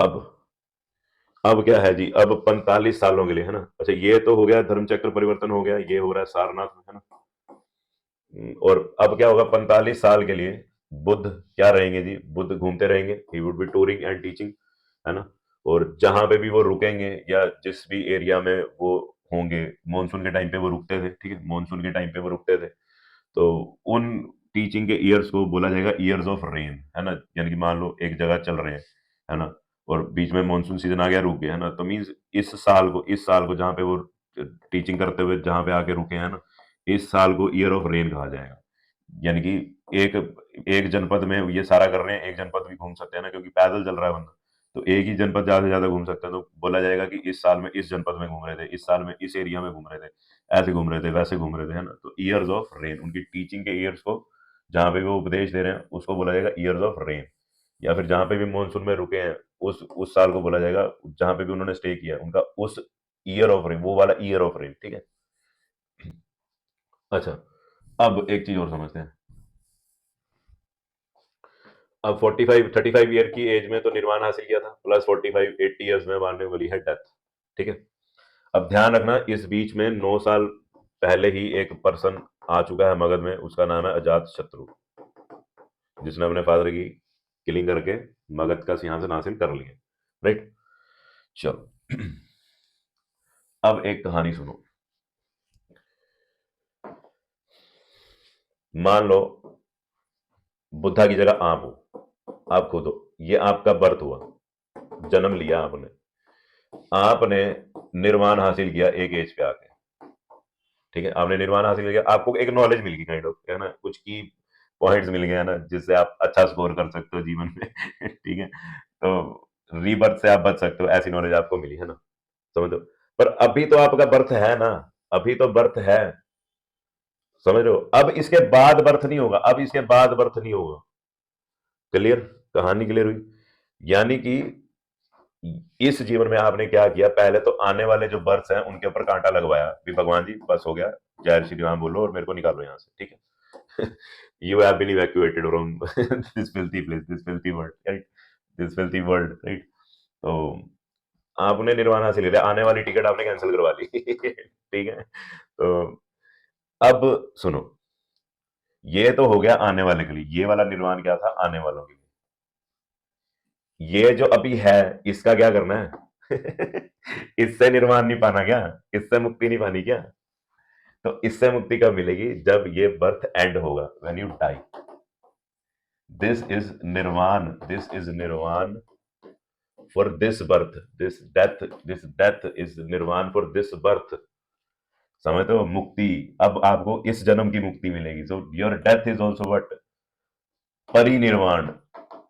अब अब क्या है जी, अब 45 सालों के लिए, है ना। अच्छा, ये तो हो गया, धर्म चक्र परिवर्तन हो गया, ये हो रहा है सारनाथ में, है ना। और अब क्या होगा, 45 साल के लिए बुद्ध क्या रहेंगे जी, बुद्ध घूमते रहेंगे, he would be touring and teaching, है ना। और जहां पे भी वो रुकेंगे या जिस भी एरिया में वो होंगे, मानसून के टाइम पे वो रुकते थे, ठीक है, मानसून के टाइम पे वो रुकते थे, तो उन टीचिंग के ईयर्स को बोला जाएगा ईयर्स ऑफ रेन, है ना। यानी कि मान लो एक जगह चल रहे हैं, है ना, और बीच में मानसून सीजन आ गया, रुक गया, है ना, तो मीन्स इस साल को जहाँ पे वो टीचिंग करते हुए जहाँ पे आके रुके हैं ना, इस साल को ईयर ऑफ रेन कहा जाएगा। यानी कि एक एक जनपद में ये सारा कर रहे हैं, एक जनपद भी घूम सकते हैं ना, क्योंकि पैदल चल रहा है बंदा, तो एक ही जनपद ज्यादा से ज्यादा घूम सकता है, तो बोला जाएगा कि इस साल में इस जनपद में घूम रहे थे, इस साल में इस एरिया में घूम रहे थे, ऐसे घूम रहे थे, वैसे घूम रहे थे, है ना। तो ईयर्स ऑफ रेन, उनकी टीचिंग के ईयर्स को, जहाँ पे भी वो उपदेश दे रहे हैं उसको बोला जाएगा ईयर्स ऑफ रेन। या फिर जहाँ पे भी मानसून में रुके हैं, उस साल को बोला जाएगा, जहाँ पे भी उन्होंने स्टे किया उनका उस ईयर ऑफ रेन, वो वाला ईयर ऑफ रेन, ठीक है। अच्छा, अब एक चीज और समझते हैं। अब 35 ईयर की एज में तो निर्वाण हासिल किया था, प्लस 45 80 ईयर्स में मारने वाली है डेथ, ठीक है। अब ध्यान रखना, इस बीच में 9 साल पहले ही एक पर्सन आ चुका है मगध में, उसका नाम है अजात शत्रु, जिसने अपने फादर की किलिंग करके मगध का सिंहासन हासिल कर लिया, राइट। चलो, अब एक कहानी सुनो। मान लो बुद्धा की जगह आप हो, आप खुद हो, ये आपका बर्थ हुआ, जन्म लिया आपने, आपने निर्वाण हासिल किया एक एज पे आके, ठीक है, आपने निर्वाण हासिल किया, आपको एक नॉलेज मिल गई, काइंड ऑफ, है ना, कुछ की पॉइंट्स मिल गए, है ना, जिससे आप अच्छा स्कोर कर सकते हो जीवन में ठीक है, तो रीबर्थ से आप बच सकते हो, ऐसी नॉलेज आपको मिली, है ना, समझ लो। पर अभी तो आपका बर्थ है ना, अभी तो बर्थ है, समझ रहे हो। अब इसके बाद बर्थ नहीं होगा, अब इसके बाद बर्थ नहीं होगा। क्लियर, कहानी क्लियर हुई। यानी कि इस जीवन में आपने क्या किया, पहले तो आने वाले जो बर्थ हैं उनके ऊपर कांटा लगवाया भी, भगवान जी बस हो गया, जय श्री राम बोलो और मेरे को निकालो यहाँ से, ठीक है। You have been evacuated from this filthy place, this filthy world, right, this filthy world, right. तो आपने निर्वाण हासिल कर लिया, आने वाली टिकट आपने कैंसिल करवा ली ठीक है। तो अब सुनो, ये तो हो गया आने वाले के लिए, ये वाला निर्वाण क्या था, आने वालों के लिए। ये जो अभी है, इसका क्या करना है इससे निर्वाण नहीं पाना क्या, इससे मुक्ति नहीं पानी क्या। तो इससे मुक्ति कब मिलेगी, जब ये बर्थ एंड होगा, when you die. This is nirvana for this birth, this death is nirvana for this birth, समझते हो, मुक्ति। अब आपको इस जन्म की मुक्ति मिलेगी, so your death is also what, parinirvana.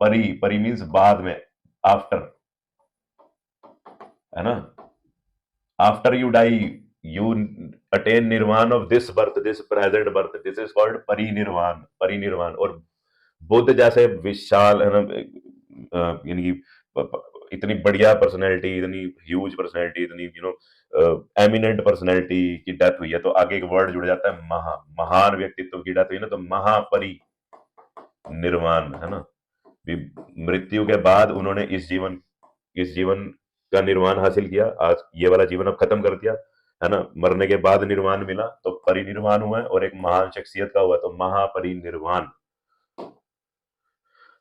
परी मीन्स बाद में, आफ्टर, है ना, after you die you attain nirvana of this birth, this present birth, this is called parinirvana, parinirvana. और बुद्ध जैसे विशाल, है ना, यानी कि इतनी बढ़िया पर्सनैलिटी, इतनी ह्यूज पर्सनैलिटी, इतनी एमिनेंट पर्सनैलिटी की डेथ हुई है, तो आगे एक वर्ड जुड़ जाता है महान व्यक्तित्व की डेथ हुई ना, तो महापरि निर्वाण, है ना। भी मृत्यु के बाद उन्होंने इस जीवन का निर्वाण हासिल किया, आज ये वाला जीवन अब खत्म कर दिया, है ना, मरने के बाद निर्वाण मिला तो परिनिर्वाण हुआ है, और एक महान शख्सियत का हुआ तो महापरिनिर्वाण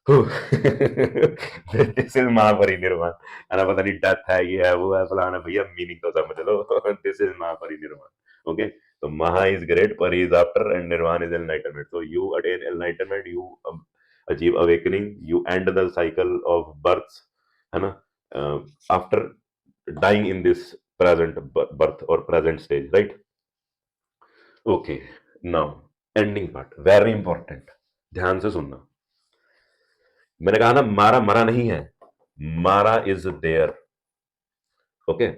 दिस इज महापरिनिर्वाण, है ना, पता नहीं डेथ है, ये है, वो है, फलाना, भैया मीनिंग तो समझ लो दिस इज महापरिनिर्वाण, ओके। तो महा इज ग्रेट, परि इज आफ्टर, एंड निर्वाण is enlightenment, so you attain enlightenment, you achieve awakening, you end the cycle of births, है ना, after dying in this present birth or present stage, right? Okay, now ending part very important, ध्यान से सुनना। मैंने कहा ना, मारा मरा नहीं है, मारा इज देयर, ओके।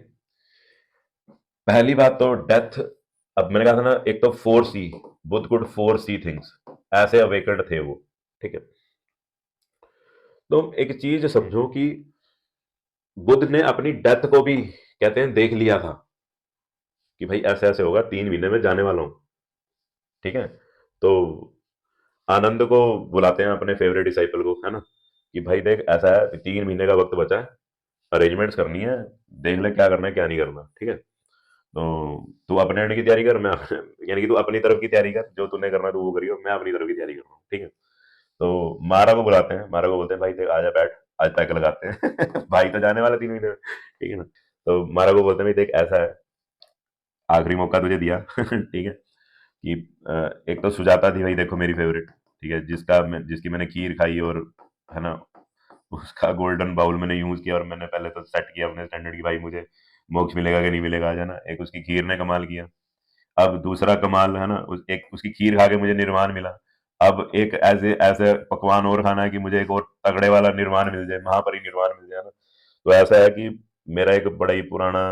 पहली बात तो डेथ, अब मैंने कहा था ना, एक तो foresee, Buddha could foresee things, ऐसे अवेकन्ड थे वो, ठीक है। तो एक चीज समझो कि बुद्ध ने अपनी डेथ को भी, कहते हैं, देख लिया था कि भाई ऐसे ऐसे होगा, 3 महीने में जाने वाला हूं, ठीक है। तो आनंद को बुलाते हैं अपने फेवरेट डिसाइपल को, है ना, कि भाई देख ऐसा है, 3 महीने का वक्त बचा है, अरेंजमेंट्स करनी है, देख ले क्या करना है क्या नहीं करना, ठीक है। तो तू अपने एंड की तैयारी कर, मैं यानी कि तू अपनी तरफ की तैयारी कर, जो तूने करना है तू वो करियो, मैं अपनी तरफ की तैयारी कर रहा हूँ, ठीक है। तो मारा को बुलाते हैं, मारा को बोलते हैं भाई देख आजा बैठ, आज पैक लगाते हैं भाई तो जाने वाला 3 महीने में, ठीक है ना। तो मारा को बोलते हैं भाई देख ऐसा है, आखिरी मौका तुझे दिया ठीक है, कि एक तो सुजाता थी भाई देखो मेरी फेवरेट, ठीक है, जिसकी मैंने खीर खाई, और है ना, उसका गोल्डन बाउल मैंने यूज किया, और मैंने पहले तो सेट किया अपने स्टैंडर्ड की भाई मुझे मोक्ष मिलेगा कि नहीं मिलेगा, है ना। एक उसकी खीर ने कमाल किया, अब दूसरा कमाल है ना, एक उसकी खीर खा के मुझे निर्वाण मिला। अब एक ऐसे ऐसे पकवान और खाना है कि मुझे एक और तगड़े वाला निर्वाण मिल जाए, महापरिनिर्वाण मिल जाए ना। तो ऐसा है कि मेरा एक बड़ा ही पुराना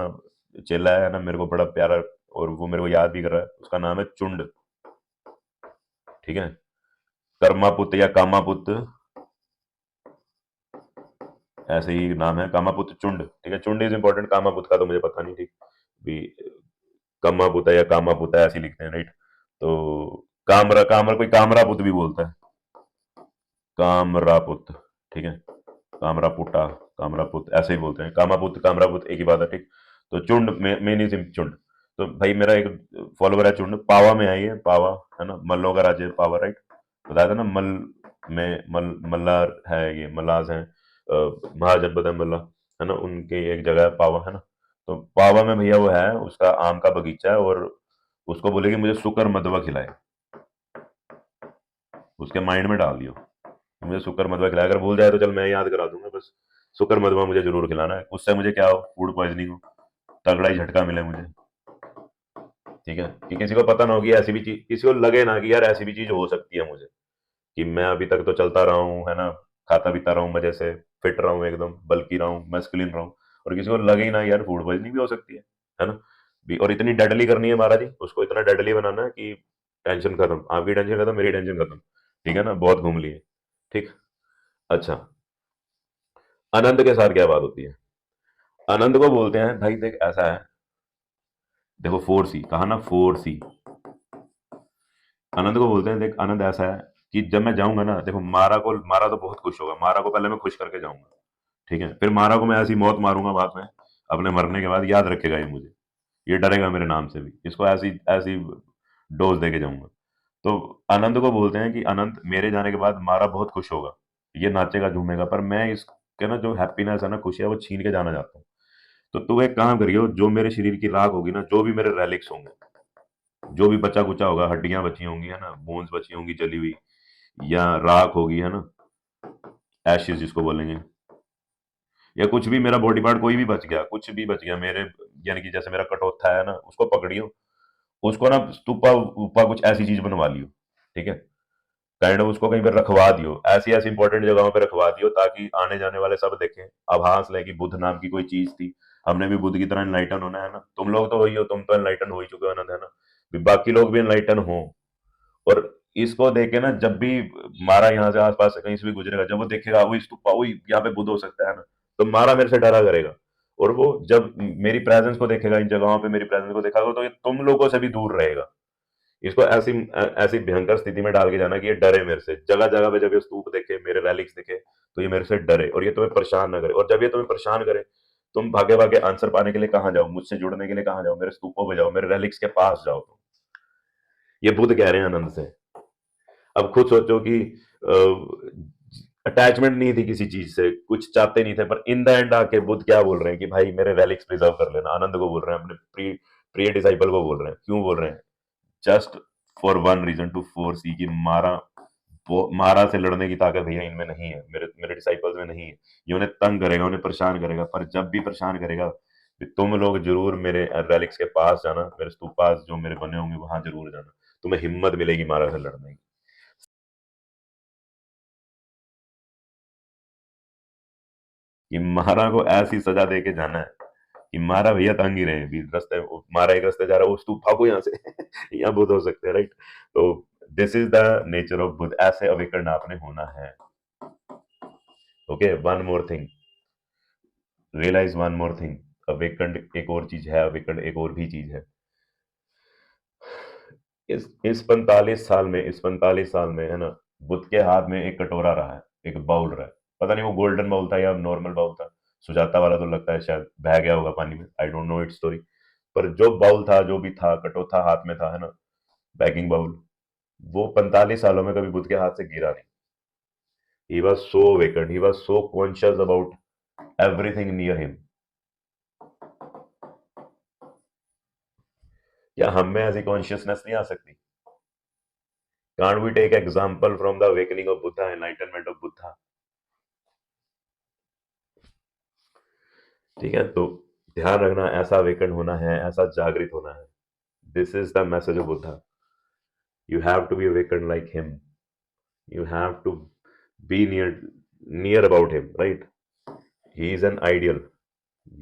चेला है ना, मेरे को बड़ा प्यारा, और वो मेरे को याद भी कर रहा है, उसका नाम है चुंड, ठीक है। कर्मापुत या कामापुत, ऐसे ही नाम है, कामापुत चुंड, ठीक है। चुंड इज इंपॉर्टेंट, कामापुत का तो मुझे पता नहीं, ठीक भी। कम्मापुता या कामापुता ऐसे ही लिखते हैं, राइट। तो कामरा कामरा कोई कामरापुत भी बोलता है, कामरापुत, ठीक है। कामरापुटा, कामरापुत ऐसे ही बोलते हैं, कामापुत कामरापुत एक ही बात है, ठीक। तो चुंड मेन इज चुंड। तो भाई मेरा एक फॉलोवर है चुंड, पावा में आई है, पावा, है ना, मल्लों का राज्य पावा, राइट। बताया था ना, मल में मल्लार है, ये मल्लाज है, महाजनपद है मल्ला, है ना, उनकी एक जगह है पावा, है ना। तो पावा में भैया वो है, उसका आम का बगीचा है, और उसको बोले कि मुझे शुकर मदवा खिलाए, उसके माइंड में डाल दियो, मुझे शुक्र मदवा खिलाया, अगर भूल जाए तो चल मैं याद करा दूंगा, बस शुक्र मदवा मुझे जरूर खिलाना है, उससे मुझे क्या हो, फूड पॉइजनिंग हो, तगड़ा ही झटका मिले मुझे, ठीक है। कि किसी को पता ना हो कि ऐसी भी चीज, किसी को लगे ना कि यार ऐसी भी चीज हो सकती है मुझे, कि मैं अभी तक तो चलता रहा हूँ, है ना, खाता पीता रहा हूँ मजे से, फिट रहा हूँ एकदम, बल्कि रहा हूँ, मस्कुलिन रहा हूँ, और किसी को लगे ही ना यार फूड पॉइजनिंग भी हो सकती है ना। और इतनी डेडली करनी है महाराज जी, उसको इतना डेडली बनाना है कि टेंशन खत्म, आपकी टेंशन खत्म, मेरी टेंशन खत्म, ठीक है ना, बहुत घूम लिए, ठीक। अच्छा, आनंद के साथ क्या बात होती है, आनंद को बोलते हैं भाई देख ऐसा है, देखो 4C कहा ना, 4C, आनंद को बोलते हैं देख, आनंद ऐसा है कि जब मैं जाऊंगा ना, देखो मारा तो बहुत खुश होगा, मारा को पहले मैं खुश करके जाऊंगा, ठीक है, फिर मारा को मैं ऐसी मौत मारूंगा बाद में, अपने मरने के बाद याद रखेगा ये मुझे, ये डरेगा मेरे नाम से भी, इसको ऐसी ऐसी डोज दे के जाऊंगा। तो आनंद को बोलते हैं कि आनंद मेरे जाने के बाद मारा बहुत खुश होगा, ये नाचेगा झूमेगा, पर मैं इसके ना जो हैप्पीनेस है ना, खुशी है, वो छीन के जाना चाहता हूँ। तो तू एक काम करियो, जो मेरे शरीर की राख होगी ना, जो भी मेरे रेलिक्स होंगे, जो भी बचा कुचा होगा, हड्डियां बची होंगी, है ना, बोन्स बची होंगी जली हुई, या राख होगी, है ना, एशेज जिसको बोलेंगे, या कुछ भी मेरा बॉडी पार्ट कोई भी बच गया, कुछ भी बच गया मेरे, यानी कि जैसे मेरा कटोथा है ना, उसको पकड़ियो, उसको ना स्तूपा उपा कुछ ऐसी चीज बनवा लियो, ठीक है। काइंड ऑफ उसको कहीं पर रखवा दियो, ऐसी ऐसी इंपॉर्टेंट जगहों पे रखवा दियो, ताकि आने जाने वाले सब देखें, आभास लें कि बुद्ध नाम की कोई चीज थी, हमने भी बुद्ध की तरह एनलाइटन होना है ना, तुम लोग तो वही हो, तुम तो एनलाइटन हो ही चुके हो आनंद, है ना, भी बाकी लोग भी एनलाइटन हो। और इसको देख के ना, जब भी मारा यहाँ से आसपास से कहीं से भी गुजरेगा, जब वो देखेगा वो स्तूपा, वो यहाँ पे बुद्ध हो सकता है ना, तो मारा मेरे से डरा करेगा, और वो जब मेरी प्रेजेंस को देखेगा, इन जगहों पे मेरी प्रेजेंस को देखेगा, तो ये तुम लोगों से भी दूर रहेगा। इसको ऐसी ऐसी भयंकर स्थिति में डाल के जाना कि ये डरे मेरे से, जगह जगह पे जब ये स्तूप देखे, मेरे रेलिक्स दिखे, तो ये मेरे से डरे, और ये तुम्हें परेशान ना करे, और जब ये तुम्हें परेशान करे, तुम भागे भागे आंसर पाने के लिए कहाँ जाओ, मुझसे जुड़ने के लिए कहाँ जाओ, मेरे स्तूपों पे जाओ, मेरे रेलिक्स के पास जाओ तुम। ये बुद्ध कह रहे हैं आनंद से। अब खुद सोचो कि अटैचमेंट नहीं थी किसी चीज से, कुछ चाहते नहीं थे, पर इन द एंड आके बुद्ध क्या बोल रहे हैं कि भाई मेरे रेलिक्स प्रिजर्व कर लेना, आनंद को बोल रहे हैं, अपने प्रिय प्रिय डिसाइपल को बोल रहे हैं, क्यों बोल रहे हैं, just for one reason, to foresee, कि मारा से लड़ने की ताकत भैया इनमें नहीं है, मेरे मेरे डिसाइपल्स में नहीं है, ये उन्हें तंग करेगा, उन्हें परेशान करेगा, पर जब भी परेशान करेगा, फिर तुम लोग जरूर मेरे रेलिक्स के पास जाना, मेरे स्तूपास जो मेरे बने होंगे वहां जरूर जाना, तुम्हें हिम्मत मिलेगी मारा से लड़ने की। कि मारा को ऐसी सजा दे के जाना है कि मारा भैया तंग ही रहे, भी रास्ते, मारा एक रास्ते जा रहा है, उस तू भागो यहाँ से यहाँ बुद्ध हो सकते हैं, राइट। तो this is the nature of Buddha, ऐसे अवेकन आपने होना है। Okay, one more thing, realize one more thing, awakened एक और चीज है, अवेकंड एक और भी चीज है। इस 45 साल में, इस 45 साल में, है ना, बुद्ध के हाथ में एक कटोरा रहा है, एक बाउल रहा है, पता नहीं वो गोल्डन बाउल था या नॉर्मल बाउल था, सुजाता वाला तो लगता है शायद बह गया होगा पानी में, I don't know it story. पर जो बाउल था, जो भी था, कटोथा हाथ में था, है ना, बैगिंग बाउल, वो 45 सालों में कभी बुद्ध के हाथ से गिरा नहीं। He was so waken, he was so conscious about everything near him. क्या हम में ऐसी कॉन्शियसनेस नहीं आ सकती? Can't we take example from the awakening of Buddha, enlightenment of Buddha? ठीक है, तो ध्यान रखना, ऐसा अवेकन होना है, ऐसा जागृत होना है। This is the message of Buddha. You have to be awakened like him. You have to be near about him, right? He is an ideal.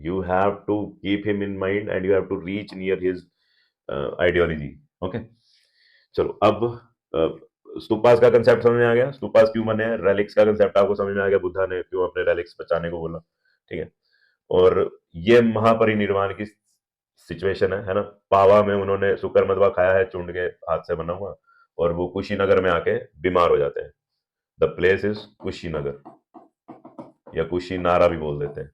You have to keep him in mind and you have to reach near his ideology. Okay. चलो अब stupas का concept समझ में आ गया। Stupas क्यों बने, relics का concept आपको समझ में आ गया, बुद्धा ने क्यों अपने रेलिक्स बचाने को बोला। ठीक है, और ये महापरिनिर्वाण की सिचुएशन है ना। पावा में उन्होंने सुकर मदवा खाया है, चुंड के हाथ से बना हुआ, और वो कुशीनगर में आके बीमार हो जाते हैं। द प्लेस इज कुशीनगर, या कुशीनारा भी बोल देते हैं।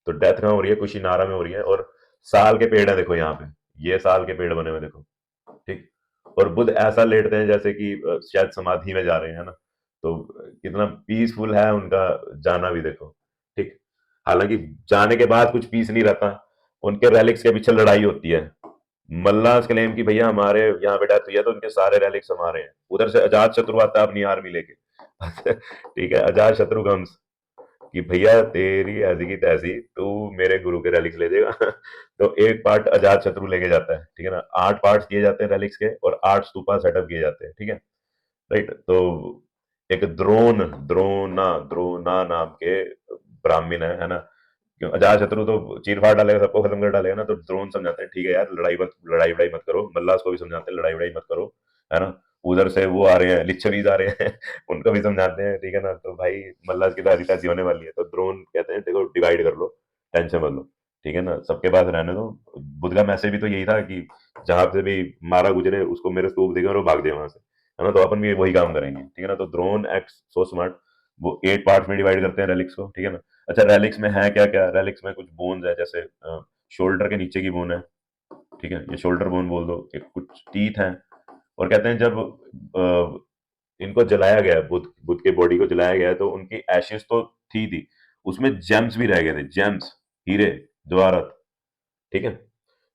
तो डेथ कहाँ हो रही है? कुशीनारा में हो रही है। और साल के पेड़ है, देखो यहाँ पे, ये साल के पेड़ बने हुए देखो। ठीक, और बुद्ध ऐसा लेटते हैं जैसे कि शायद समाधि में जा रहे हैं ना। तो कितना पीसफुल है उनका जाना भी देखो। ठीक, हालांकि जाने के बाद कुछ पीस नहीं रहता, उनके रेलिक्स के पीछे लड़ाई होती है। मल्लास क्लेम की भैया हमारे यहाँ पे डेथ हुई है तो उनके सारे रेलिक्स हमारे हैं। उधर से अजात शत्रु आता है अपनी आर्मी लेके ठीक है, अजात शत्रु कम्स कि भैया तेरी ऐसी की तैसी, तू मेरे गुरु के रेलिक्स ले जाएगा तो एक पार्ट अजात शत्रु लेके जाता है, ठीक है ना। 8 पार्ट किए जाते हैं रेलिक्स के और 8 स्तूपा सेटअप किए जाते हैं, ठीक है, राइट। तो एक द्रोना नाम के ब्राह्मण है ना। क्यों अजात शत्रु तो चीर फाड़ डालेगा, सबको खत्म कर डालेगा ना। तो द्रोण समझाते हैं ठीक है यार, लड़ाई वड़ाई मत करो। मल्लास को भी समझाते हैं लड़ाई वड़ाई मत करो, है ना। उधर से वो आ रहे हैं, लिच्छवीज आ रहे हैं उनको भी समझाते हैं, ठीक है ना। तो भाई मल्लास की तो ऐसी तैसी होने वाली है। तो द्रोण कहते हैं देखो डिवाइड कर लो, टेंशन मत लो, ठीक है ना, सबके पास रहने दो। बुद्ध का मैसेज भी तो यही था कि जहां से भी मारा गुजरे उसको मेरे स्तूप देगा और वो भाग जाए वहां से, है ना। तो अपन भी वही काम करेंगे, ठीक है ना। तो द्रोण एक्ट सो स्मार्ट, वो 8 पार्ट्स में डिवाइड करते हैं रेलिक्स को, ठीक है ना। अच्छा, रेलिक्स में है क्या क्या? रेलिक्स में कुछ बोन्स है, जैसे शोल्डर के नीचे की बोन है, ठीक है, ये शोल्डर बोन बोल दो। एक कुछ टीथ है, और कहते हैं जब इनको जलाया गया, बुद्ध के बॉडी को जलाया गया है, तो उनकी एशेस तो थी, उसमें जेम्स भी रह गए थे, जेम्स, हीरे जवाहरत, ठीक है।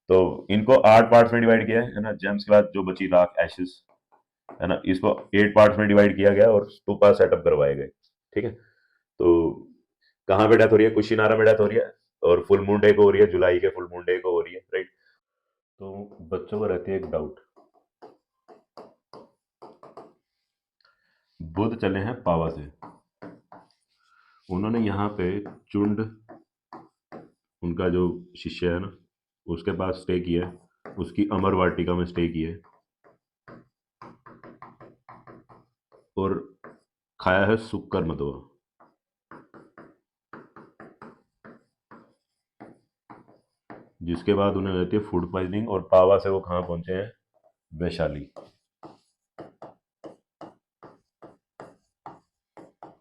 तो इनको 8 पार्ट्स में डिवाइड किया है ना। जेम्स के बाद जो बची राख, एशेस, है ना, इसको 8 पार्ट्स में डिवाइड किया गया और स्तूपा सेटअप करवाए गए, ठीक है। तो कहाँ पे डेथ हो रही है? कुशीनारा में डेथ हो रही है, और फुल मून डे को हो रही है, जुलाई के फुल मून डे को हो रही है, राइट। तो बच्चों को रहती है एक डाउट, बुद्ध चले हैं पावा से, उन्होंने यहाँ पे चुंड, उनका जो शिष्य है ना, उसके पास स्टे किया है, उसकी अमर वाटिका में स्टे किया है, और खाया है सुक्कर मदवा। जिसके बाद उन्हें हो जाती है फूड पॉइजनिंग, और पावा से वो कहाँ पहुंचे हैं? वैशाली,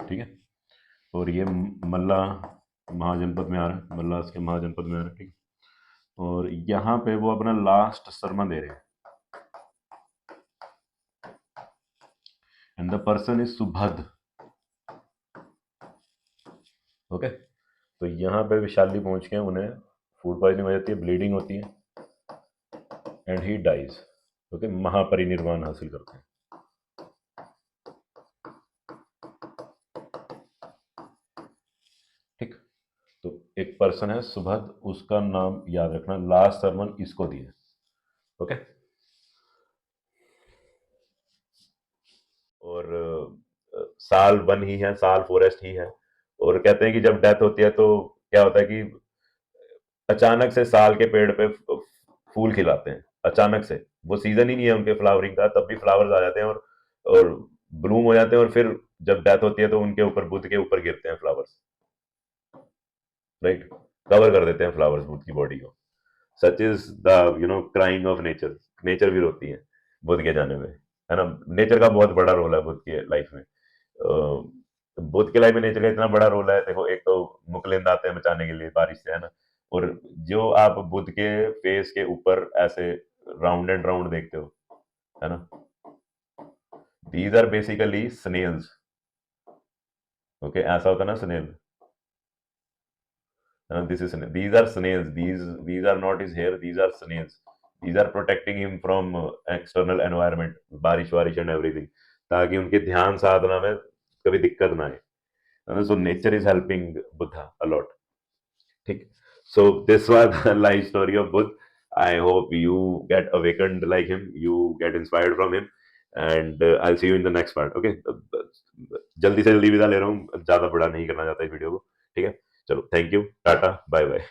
ठीक है। और ये मल्ला महाजनपद में आ रहा है, मल्लास के महाजनपद में आ रहा है, ठीक है। और यहाँ पे वो अपना लास्ट सरमन दे रहे हैं, and the person is Subhadda, okay. तो यहाँ पे विशाली पहुंच के उन्हें फूड पॉइजनिंग हो जाती है, ब्लीडिंग होती है, एंड ही डाइज, ओके, महापरिनिर्वाण हासिल करते हैं, ठीक। तो एक पर्सन है सुभद, उसका नाम याद रखना, लास्ट सरमन इसको दिए, ओके। और साल वन ही है, साल फॉरेस्ट ही है। और कहते हैं कि जब डेथ होती है तो क्या होता है कि अचानक से साल के पेड़ पे फूल खिलाते हैं, अचानक से। वो सीजन ही नहीं है उनके फ्लावरिंग का, तब भी फ्लावर्स आ जाते हैं और ब्लूम हो जाते हैं, और फिर जब डेथ होती है तो उनके ऊपर, बुद्ध के ऊपर गिरते हैं फ्लावर्स, राइट, कवर कर देते हैं फ्लावर्स बुद्ध की बॉडी को। Such is the crying of nature. Nature भी रोती है बुद्ध के जाने में, है ना। नेचर का बहुत बड़ा रोल है बुद्ध की लाइफ में। तो बुध के लाइफ में नेचर का इतना बड़ा रोल है। देखो, एक तो मुकलिंद आते हैं बचाने के लिए बारिश से, है ना। और जो आप बुध के फेस के ऊपर ऐसे राउंड एंड राउंड देखते हो, है ना, these are basically snails. Okay, ऐसा होता है ना snail, this is these are snails. These are not his hair. These are snails. These are protecting him from external environment, बारिश वारिश and everything, ताकि उनके ध्यान साधना में कभी दिक्कत ना आए। So nature is helping Buddha a lot. ठीक। So this was the life story of Buddha. I hope you get awakened like him. You get inspired from him. And I'll see you in the next part. Okay. जल्दी से जल्दी विदा ले रहा हूँ, ज्यादा बड़ा नहीं करना चाहता इस वीडियो को। ठीक है, चलो, thank you, tata, bye bye.